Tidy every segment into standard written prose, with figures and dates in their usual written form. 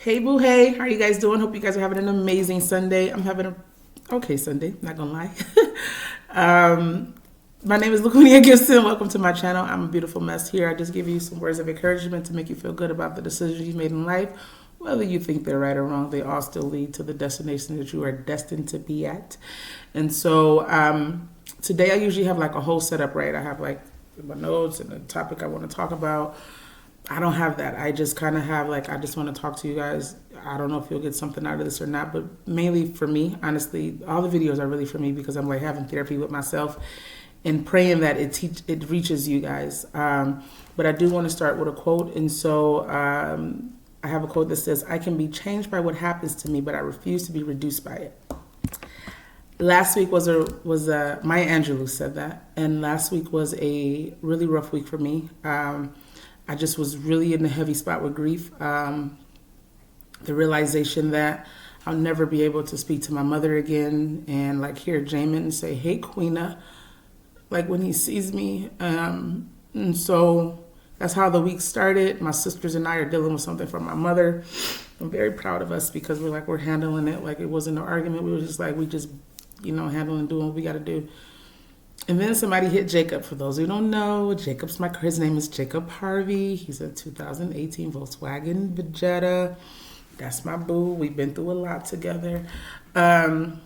Hey boo, hey, how are you guys doing? Hope you guys are having an amazing Sunday. I'm having a okay Sunday, not gonna lie. um, my name is Lakunia Gibson. Welcome to my channel. I'm a beautiful mess here. I just give you some words of encouragement to make you feel good about the decisions you've made in life. Whether you think they're right or wrong, they all still lead to the destination that you are destined to be at. And so today I usually have like a whole setup, right? I have like my notes and the topic I want to talk about. I don't have that. I just kind of have like, I just want to talk to you guys. I don't know if you'll get something out of this or not, but mainly for me, honestly, all the videos are really for me because I'm like having therapy with myself and praying that it reaches you guys. But I do want to start with a quote. And so I have a quote that says, "I can be changed by what happens to me, but I refuse to be reduced by it." Last week was Maya Angelou said that. And last week was a really rough week for me. I just was really in a heavy spot with grief. The realization that I'll never be able to speak to my mother again and like hear Jamin say, "Hey, Queena," like when he sees me. And so that's how the week started. My sisters and I are dealing with something from my mother. I'm very proud of us because we're handling it like it wasn't an argument. We were just like, handling, doing what we got to do. And then somebody hit Jacob. For those who don't know, his name is Jacob Harvey. He's a 2018 Volkswagen Jetta. That's my boo. We've been through a lot together. And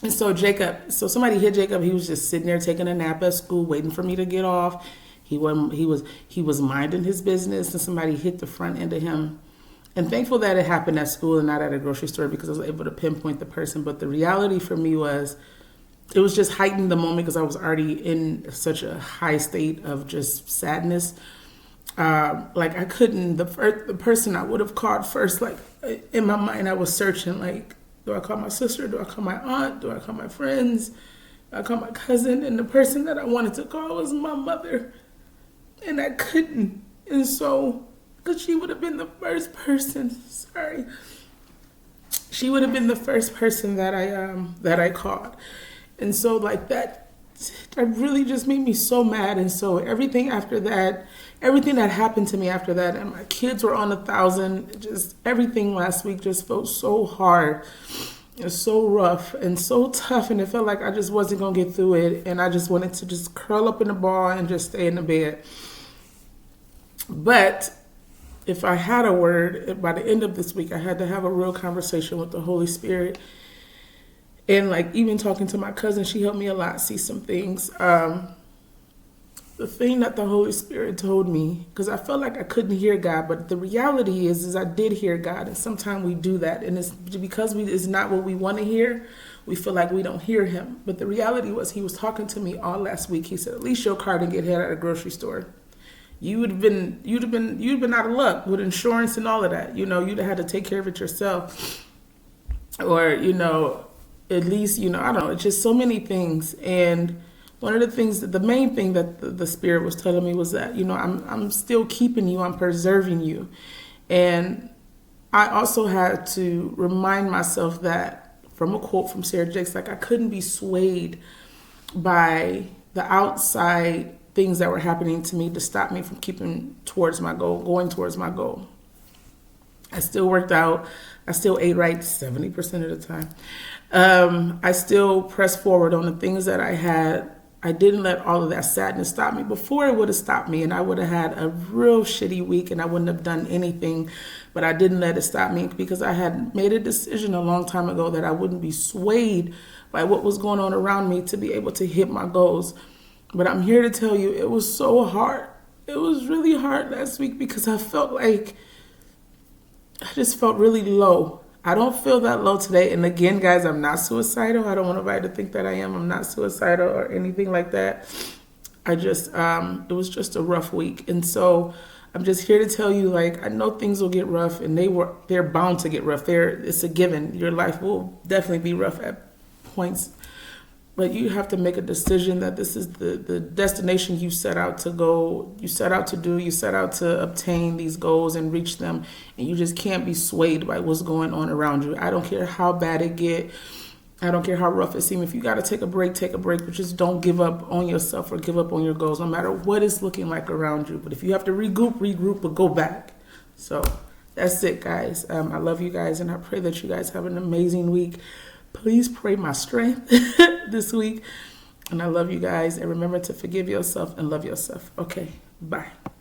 so somebody hit Jacob. He was just sitting there taking a nap at school, waiting for me to get off. He was minding his business, and somebody hit the front end of him. And thankful that it happened at school and not at a grocery store because I was able to pinpoint the person. But the reality for me was, it was just heightened the moment because I was already in such a high state of just sadness. Like I couldn't, the person I would have called first, like in my mind, I was searching like, do I call my sister? Do I call my aunt? Do I call my friends? Do I call my cousin? And the person that I wanted to call was my mother. And I couldn't. And so, because she would have been the first person, she would have been the first person that I called. And so like that really just made me so mad. And so everything that happened to me after that, and my kids were on 1,000, just everything last week just felt so hard and so rough and so tough. And it felt like I just wasn't going to get through it. And I just wanted to just curl up in the ball and just stay in the bed. But if I had a word, by the end of this week, I had to have a real conversation with the Holy Spirit. And like even talking to my cousin, she helped me a lot see some things. The thing that the Holy Spirit told me, because I felt like I couldn't hear God, but the reality is I did hear God, and sometimes we do that, and it's because it's not what we want to hear. We feel like we don't hear Him. But the reality was, He was talking to me all last week. He said, "At least your car didn't get hit at a grocery store. You'd have been out of luck with insurance and all of that. You'd have had to take care of it yourself, or at least, I don't know, it's just so many things." And one of the things, the main thing that the Spirit was telling me was that, I'm still keeping you, I'm preserving you. And I also had to remind myself that, from a quote from Sarah Jakes, like I couldn't be swayed by the outside things that were happening to me to stop me from going towards my goal. I still worked out. I still ate right 70% of the time. I still pressed forward on the things that I had. I didn't let all of that sadness stop me. Before, it would have stopped me and I would have had a real shitty week and I wouldn't have done anything, but I didn't let it stop me because I had made a decision a long time ago that I wouldn't be swayed by what was going on around me to be able to hit my goals. But I'm here to tell you, it was so hard. It was really hard last week because I just felt really low. I don't feel that low today. And again, guys, I'm not suicidal. I don't want nobody to think that I am. I'm not suicidal or anything like that. It was just a rough week. And so I'm just here to tell you, like, I know things will get rough, and they're bound to get rough. It's a given. Your life will definitely be rough at points. But you have to make a decision that this is the destination you set out to go, you set out to do, you set out to obtain these goals and reach them. And you just can't be swayed by what's going on around you. I don't care how bad it get. I don't care how rough it seems. If you got to take a break, but just don't give up on yourself or give up on your goals, no matter what it's looking like around you. But if you have to regroup, but go back. So That's it, guys. I love you guys, and I pray that you guys have an amazing week. Please pray my strength this week. And I love you guys. And remember to forgive yourself and love yourself. Okay, bye.